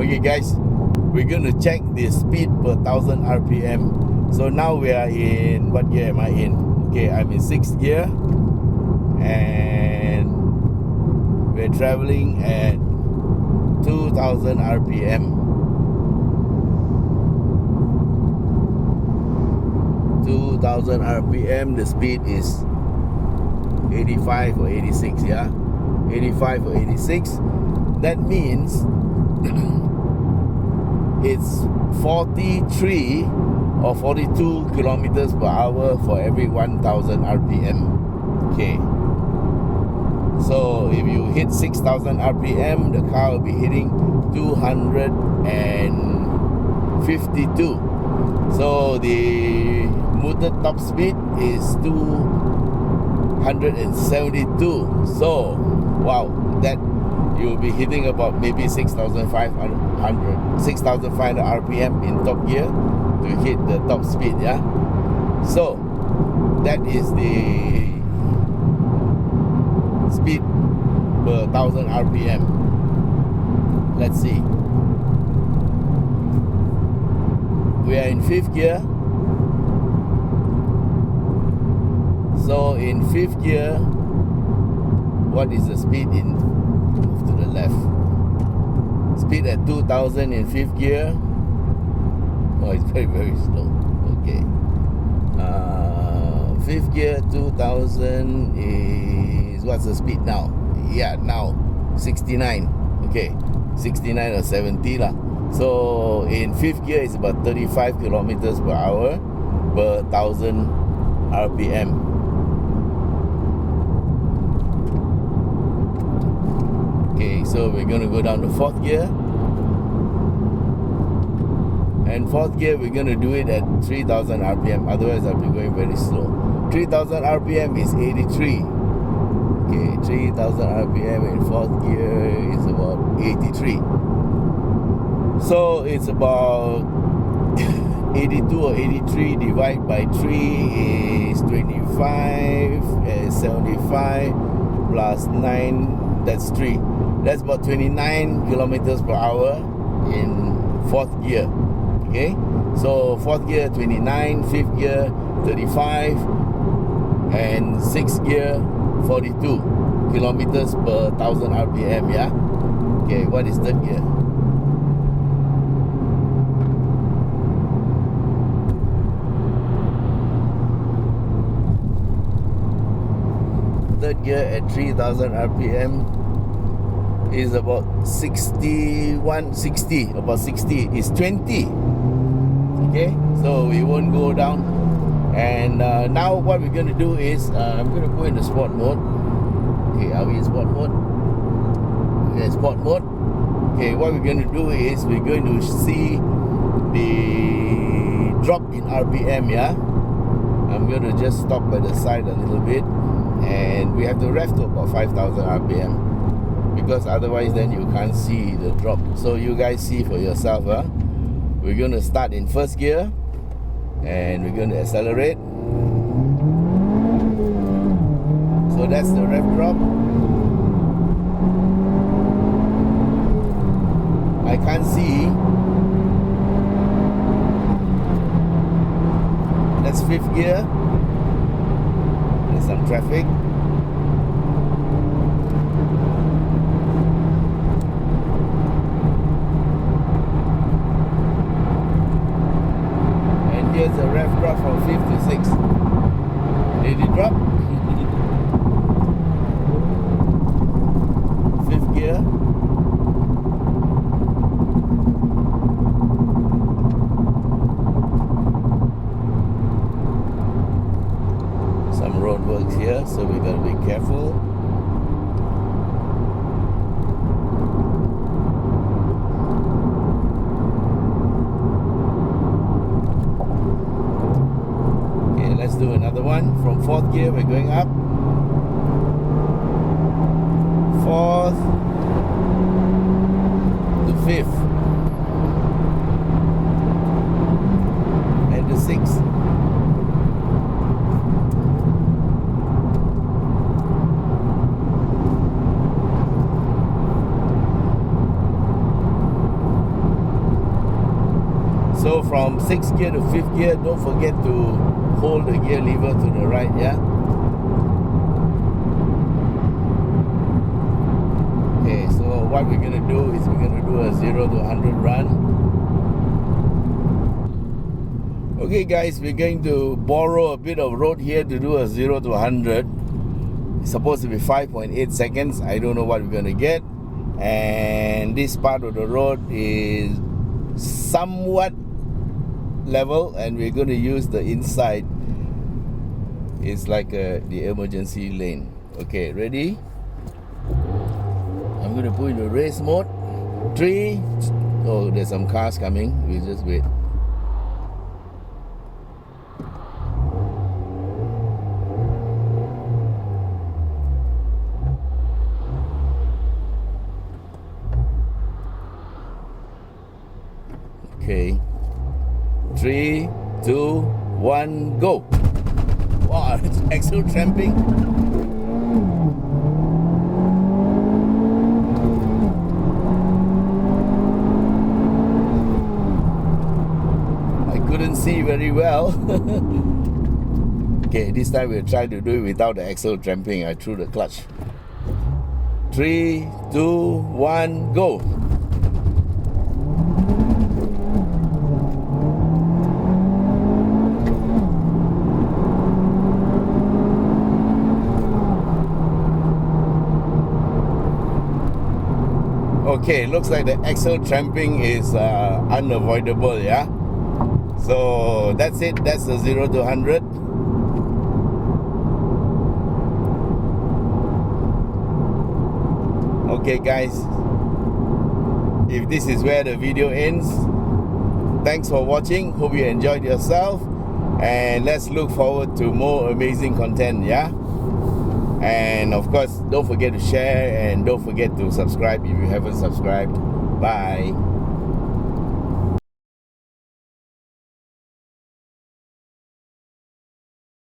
Okay guys, we're going to check the speed per 1000 RPM. So now we are in, what gear am I in? Okay, I'm in 6th gear and we're traveling at 2000 RPM. 2000 RPM, the speed is 85 or 86, yeah? 85 or 86. That means it's 43 or 42 kilometers per hour for every 1000 RPM. Okay. So if you hit 6000 RPM, the car will be hitting 252. So the motor top speed is 272. So wow, that you'll be hitting about maybe 6,500 RPM in top gear to hit the top speed, yeah? So that is the speed per 1000 RPM. Let's see. We are in 5th gear. So in 5th gear, what is the speed in, move to the left, speed at 2000 in 5th gear. Oh, it's very, very slow. Okay. 5th gear, 2000 is, what's the speed now? Yeah, now 69. Okay, 69 or 70 lah. So in 5th gear, it's about 35 kilometers per hour per 1000 RPM. Okay, so we're going to go down to 4th gear. And 4th gear, we're going to do it at 3000 RPM. Otherwise, I'll be going very slow. 3000 RPM is 83. Okay, 3000 RPM in 4th gear is about 83. So it's about 82 or 83 divided by 3 is 25, 75 plus 9, that's 3. That's about 29 kilometers per hour in 4th gear. Okay, so 4th gear 29, 5th gear 35, and 6th gear 42 kilometers per 1000 RPM, yeah? Okay, what is 3rd gear? Third gear at 3000 RPM is about 60, about 60 is 20. Okay, so we won't go down. And now what we're going to do is I'm going to go into sport mode. Okay, are we in sport mode? Okay, sport mode. Okay, what we're going to do is we're going to see the drop in RPM, yeah? I'm going to just stop by the side a little bit, and we have to rev to about 5000 RPM, because otherwise then you can't see the drop. So you guys see for yourself, huh? We're going to start in 1st gear and we're going to accelerate. So that's the rev drop. I can't see. That's 5th gear. There's some traffic. Here's a rev drop from 5th to 6th. Did it drop? 5th gear. Some roadworks here, so we gotta be careful. Let's do another one. From 4th gear, we're going up. 4th to 5th. And to 6th. from 6th gear to 5th gear, don't forget to hold the gear lever to the right, yeah? Okay, so what we're gonna do is we're gonna do a 0 to 100 run. Okay guys, we're going to borrow a bit of road here to do a 0 to 100. It's supposed to be 5.8 seconds. I don't know what we're gonna get. And this part of the road is somewhat level, and we're going to use the inside. It's like the emergency lane. Okay, ready? I'm going to put in the race mode. 3. Oh, there's some cars coming. We just wait. Okay, 3, 2, 1, go. Wow, it's axle tramping. I couldn't see very well. Okay, this time we'll try to do it without the axle tramping. I threw the clutch. 3, 2, 1, go. Okay, looks like the axle tramping is unavoidable, yeah? So that's it, that's the 0 to 100. Okay guys, if this is where the video ends, thanks for watching, hope you enjoyed yourself, and let's look forward to more amazing content, yeah? And of course, don't forget to share and don't forget to subscribe if you haven't subscribed. Bye.